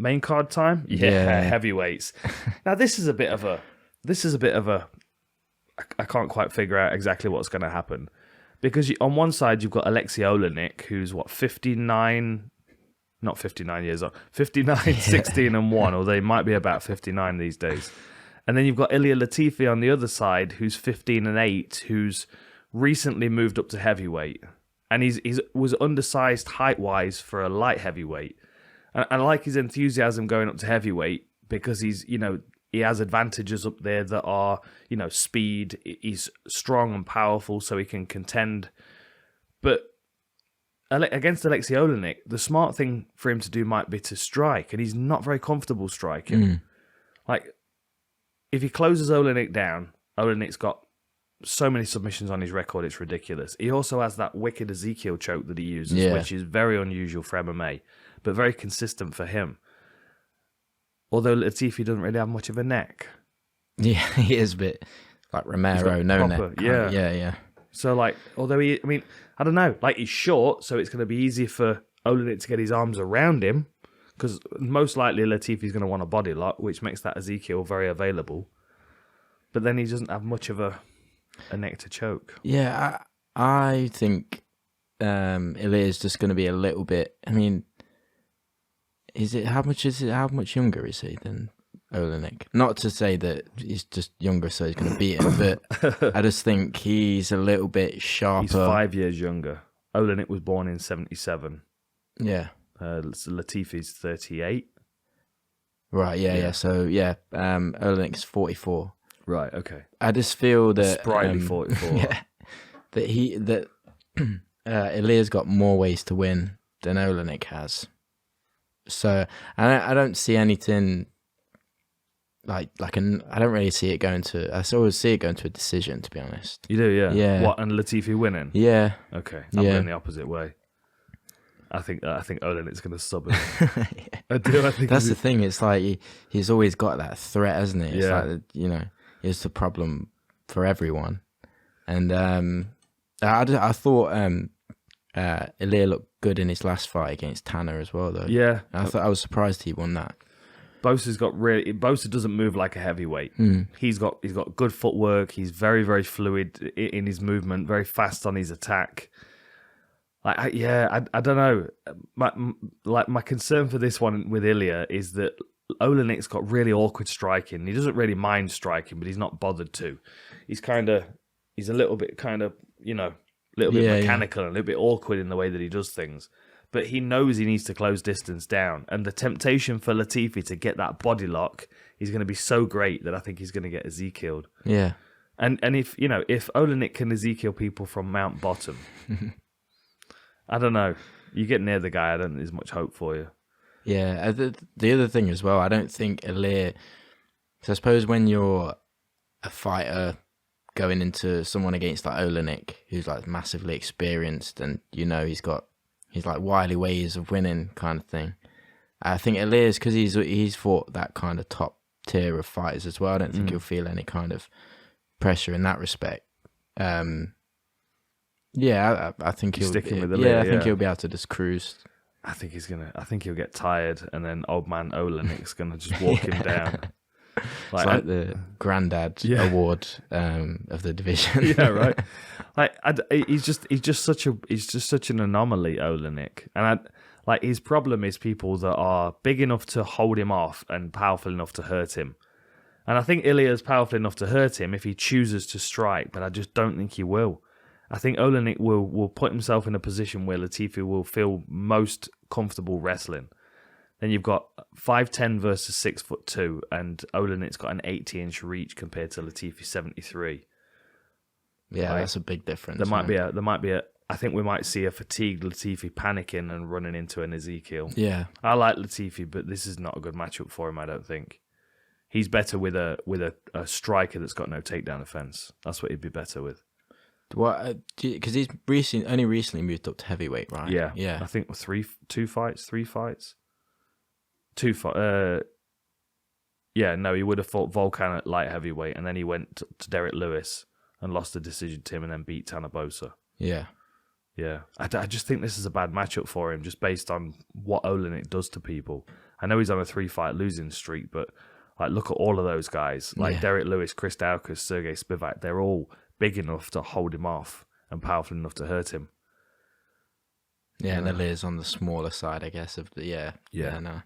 Main card time? Yeah. Heavyweights. Now, this is a bit of a, I can't quite figure out exactly what's going to happen. Because on one side, you've got Alexey Oleynik, who's 59, not 59 years old, 59, 16 and 1, or they might be about 59 these days. And then you've got Ilir Latifi on the other side, who's 15 and 8, who's recently moved up to heavyweight. And he's was undersized height-wise for a light heavyweight. And I like his enthusiasm going up to heavyweight because he's, he has advantages up there that are, speed. He's strong and powerful, so he can contend. But against Alexey Oleynik, the smart thing for him to do might be to strike, and he's not very comfortable striking. Like, if he closes Oleynik down, Oleynik's got so many submissions on his record, it's ridiculous. He also has that wicked Ezekiel choke that he uses, which is very unusual for MMA, but very consistent for him. Although Latifi doesn't really have much of a neck. Yeah, he is a bit like Romero, no neck. Yeah. So, although I don't know. He's short, so it's going to be easy for Oleynik to get his arms around him, because most likely Latifi's going to want a body lock, which makes that Ezekiel very available. But then he doesn't have much of a neck to choke. Yeah, I think Ilir is just going to be a little bit. How much younger is he than Oleynik? Not to say that he's just younger, so he's going to beat him, but I just think he's a little bit sharper. He's 5 years younger. Oleynik was born in 1977. Yeah. Latifi's 38. Right. Yeah. So Oleynik's 44. Right. Okay. I just feel that sprightly 44. Yeah. That Ilir's got more ways to win than Oleynik has. So I don't see anything I don't really see it going to. I always see it going to a decision, to be honest. You do, yeah. Yeah. What, and Latifi winning? Yeah. Okay, I'm going the opposite way. I think Oleynik's going to sub him. Yeah. I do. I think that's the thing. It's like he's always got that threat, hasn't he? It's like, it's the problem for everyone. And I thought Ilir looked good in his last fight against Tanner as well, though. Yeah, I was surprised he won that. Bosa doesn't move like a heavyweight. He's got good footwork. He's very, very fluid in his movement, very fast on his attack. I don't know. My concern for this one with Ilir is that Oleynik's got really awkward striking. He doesn't really mind striking, but he's not bothered to. He's a little bit mechanical and a little bit awkward in the way that he does things. But he knows he needs to close distance down. And the temptation for Latifi to get that body lock is going to be so great that I think he's going to get Ezekiel'd. Yeah. And if Oleynik can Ezekiel people from Mount Bottom, I don't know. You get near the guy, I don't think there's much hope for you. Yeah. The other thing as well, I don't think Ilir... So I suppose when you're a fighter going into someone against like Oleynik, who's like massively experienced and he's like wily ways of winning kind of thing. I think Ilir's, because he's fought that kind of top tier of fighters as well. I don't think he'll feel any kind of pressure in that respect. I think he'll sticking with Ilir. I think he'll be able to just cruise. I think he'll get tired, and then old man Oleynik's gonna just walk him down. It's like the granddad award of the division. Yeah, right. He's just such an anomaly, Oleynik, and his problem is people that are big enough to hold him off and powerful enough to hurt him. And I think Ilir's powerful enough to hurt him if he chooses to strike, but I just don't think he will. I think Oleynik will put himself in a position where Latifi will feel most comfortable wrestling. Then you've got 5'10" versus 6'2", and Oleynik's got an 80-inch reach compared to Latifi 73. Yeah, that's a big difference. There might be a. I think we might see a fatigued Latifi panicking and running into an Ezekiel. Yeah, I like Latifi, but this is not a good matchup for him. I don't think he's better with a striker that's got no takedown offense. That's what he'd be better with. What? Because he's only recently moved up to heavyweight, right? Yeah. I think 3 fights. He would have fought Volkan at light heavyweight, and then he went to Derek Lewis and lost the decision to him, and then beat Tanner Bosa. Yeah. I just think this is a bad matchup for him, just based on what Oleynik does to people. I know he's on a 3-fight losing streak, but like look at all of those guys, like Derek Lewis, Chris Daukaus, Sergey Spivak. They're all big enough to hold him off and powerful enough to hurt him. Yeah, and Ilir's on the smaller side, I guess. Of the Yeah. Yeah.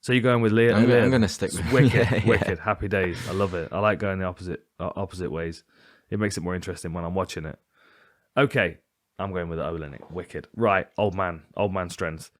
So you're going with Leah? I'm going to stick with wicked, wicked, happy days. I love it. I like going the opposite ways. It makes it more interesting when I'm watching it. Okay, I'm going with Oleynik. Wicked. Right, old man strength.